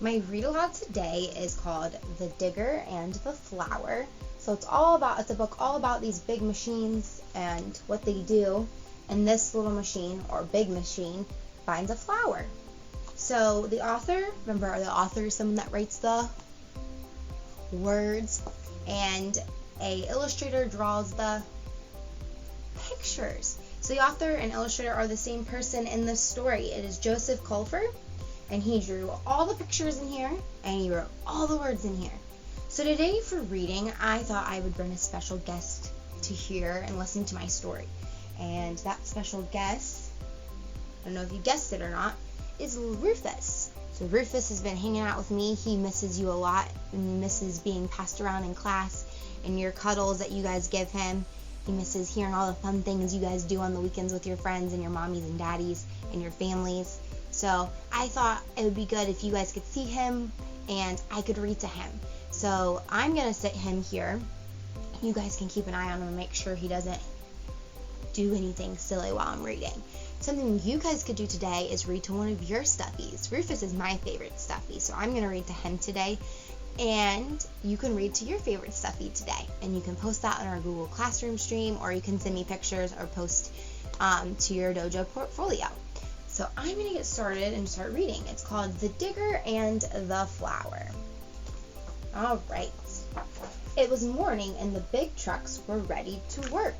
My read aloud today is called The Digger and the Flower. So it's a book all about these big machines and what they do. And this little machine, or big machine, finds a flower. So the author, remember the author is someone that writes the words, and a illustrator draws the pictures. So the author and illustrator are the same person in this story. It is Joseph Colfer, and he drew all the pictures in here, and he wrote all the words in here. So today for reading, I thought I would bring a special guest to hear and listen to my story. And that special guest, I don't know if you guessed it or not, is Rufus. So Rufus has been hanging out with me. He misses you a lot and misses being passed around in class and your cuddles that you guys give him. He misses hearing all the fun things you guys do on the weekends with your friends and your mommies and daddies and your families. So I thought it would be good if you guys could see him and I could read to him. So I'm going to sit him here. You guys can keep an eye on him and make sure he doesn't do anything silly while I'm reading. Something you guys could do today is read to one of your stuffies. Rufus is my favorite stuffy, so I'm going to read to him today. And you can read to your favorite stuffy today. And you can post that on our Google Classroom stream, or you can send me pictures or post to your dojo portfolio. So I'm going to get started and start reading. It's called The Digger and the Flower. All right. It was morning and the big trucks were ready to work.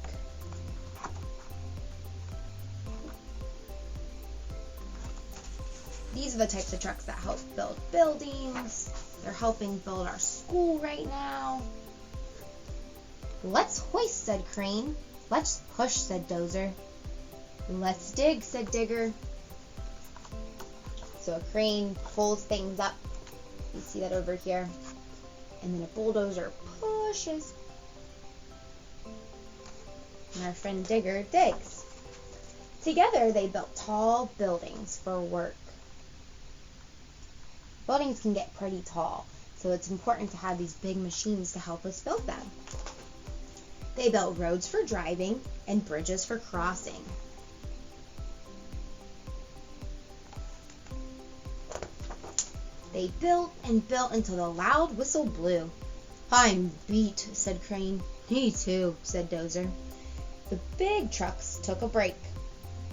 These are the types of trucks that help build buildings. They're helping build our school right now. Let's hoist, said Crane. Let's push, said Dozer. Let's dig, said Digger. So a crane pulls things up. You see that over here. And then a bulldozer pushes. And our friend Digger digs. Together they built tall buildings for work. Buildings can get pretty tall, so it's important to have these big machines to help us build them. They built roads for driving and bridges for crossing. They built and built until the loud whistle blew. I'm beat, said Crane. Me too, said Dozer. The big trucks took a break,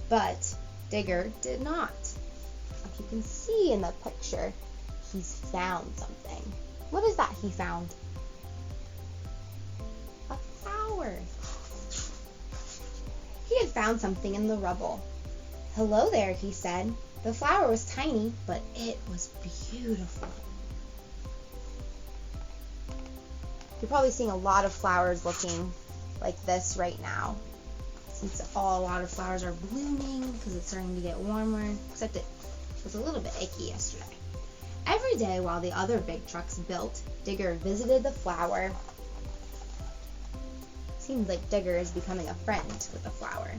but Digger did not. If you can see in the picture, he's found something. What is that he found? A flower. He had found something in the rubble. Hello there, he said. The flower was tiny, but it was beautiful. You're probably seeing a lot of flowers looking like this right now. Since a lot of flowers are blooming because it's starting to get warmer, except it was a little bit icky yesterday. Every day while the other big trucks built, Digger visited the flower. Seems like Digger is becoming a friend with the flower.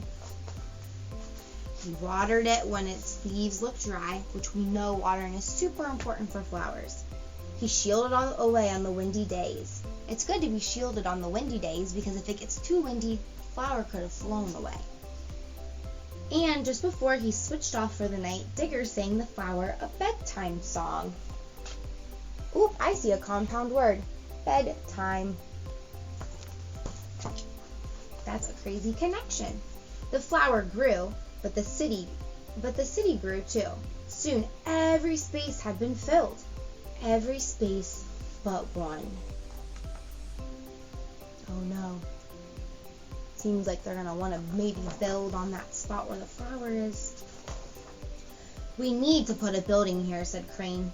He watered it when its leaves looked dry, which we know watering is super important for flowers. He shielded away on the windy days. It's good to be shielded on the windy days because if it gets too windy, the flower could have flown away. And just before he switched off for the night, Digger sang the flower a bedtime song. Oop, I see a compound word. Bedtime. That's a crazy connection. The flower grew, but the city grew too. Soon every space had been filled. Every space but one. Oh no. Seems like they're going to want to maybe build on that spot where the flower is. We need to put a building here, said Crane.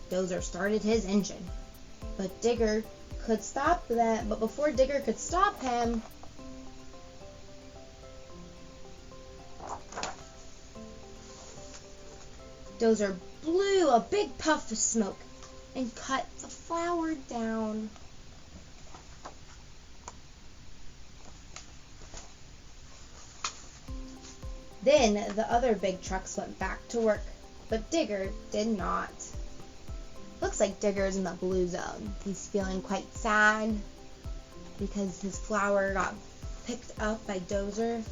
Dozer started his engine. But Digger could stop that. But before Digger could stop him, Dozer blew a big puff of smoke and cut the flower down. Then the other big trucks went back to work, but Digger did not. Looks like Digger's in the blue zone. He's feeling quite sad because his flower got picked up by Dozer.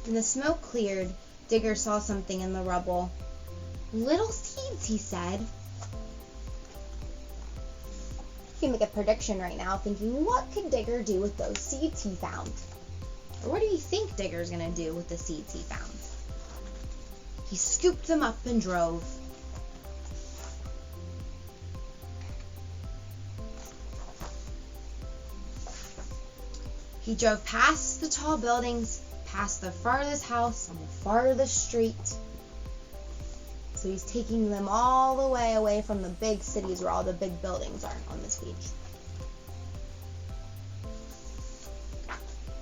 When the smoke cleared, Digger saw something in the rubble. Little seeds, he said. You can make a prediction right now thinking, what could Digger do with those seeds he found? Or what do you think Digger's going to do with the seeds he found? He scooped them up and drove. He drove past the tall buildings, past the farthest house on the farthest street. So he's taking them all the way away from the big cities where all the big buildings are on this beach.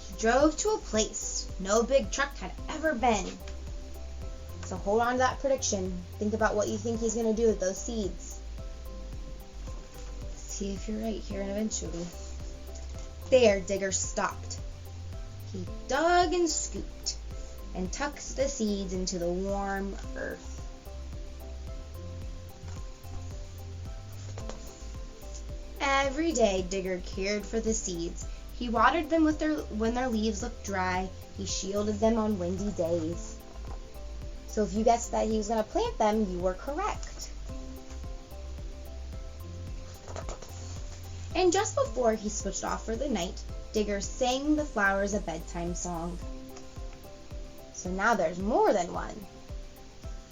He drove to a place no big truck had ever been. So hold on to that prediction. Think about what you think he's going to do with those seeds. See if you're right here eventually. There, Digger stopped. He dug and scooped and tucked the seeds into the warm earth. Every day, Digger cared for the seeds. He watered them when their leaves looked dry. He shielded them on windy days. So if you guessed that he was going to plant them, you were correct. And just before he switched off for the night, Digger sang the flowers a bedtime song. So now there's more than one.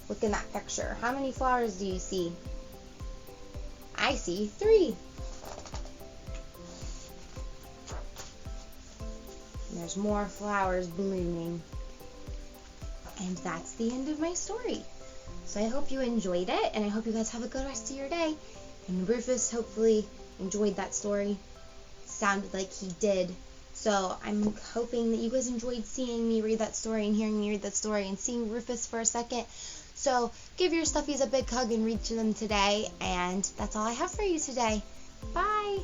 Look in that picture. How many flowers do you see? I see 3. And there's more flowers blooming. And that's the end of my story. So I hope you enjoyed it, and I hope you guys have a good rest of your day. And Rufus hopefully enjoyed that story. Sounded like he did. So I'm hoping that you guys enjoyed seeing me read that story and hearing me read that story and seeing Rufus for a second. So give your stuffies a big hug and read to them today. And that's all I have for you today. Bye!